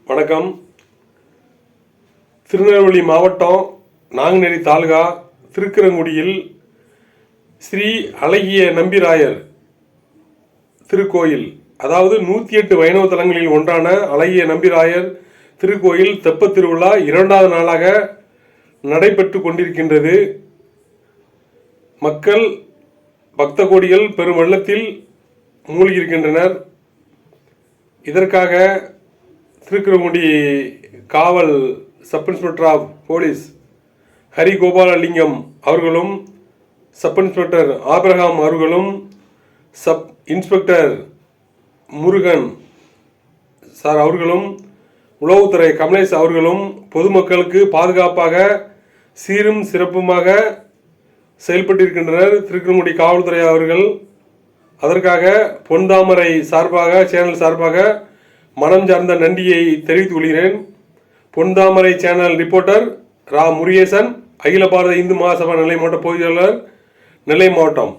வணக்கம். திருநெல்வேலி மாவட்டம் நாங்குநேரி தாலுகா திருக்குறங்குடியில் ஸ்ரீ அழகிய நம்பிராயர் திருக்கோயில், அதாவது 108 வைணவ தலங்களில் ஒன்றான அழகிய நம்பிராயர் திருக்கோயில் தெப்பத் திருவிழா 2வது நாளாக நடைபெற்று கொண்டிருக்கின்றது. மக்கள் பக்த கோடிகள் பெரும் வெள்ளத்தில் மூழ்கியிருக்கின்றனர். இதற்காக திருக்குறங்குடி காவல் sub inspector of police Hari Gopalalingam அவர்களும், சப் இன்ஸ்பெக்டர் ஆபிரகாம் அவர்களும், சப் இன்ஸ்பெக்டர் முருகன் சார் அவர்களும், உளவுத்துறை கமலேஷ் அவர்களும் பொதுமக்களுக்கு பாதுகாப்பாக சீரும் சிறப்புமாக செயல்பட்டிருக்கின்றனர். திருக்குறங்குடி காவல்துறை அவர்கள் அதற்காக பொன்தாமரை சார்பாக, சேனல் சார்பாக மனம் சார்ந்த நன்றியை தெரிவித்துக் கொள்கிறேன். பொன்தாமரை சேனல் ரிப்போர்ட்டர் ரா முருகேசன், அகில பாரத இந்து மகாசபா நெல்லை மாவட்ட பொதுச்செயலாளர், நெல்லை மாவட்டம்.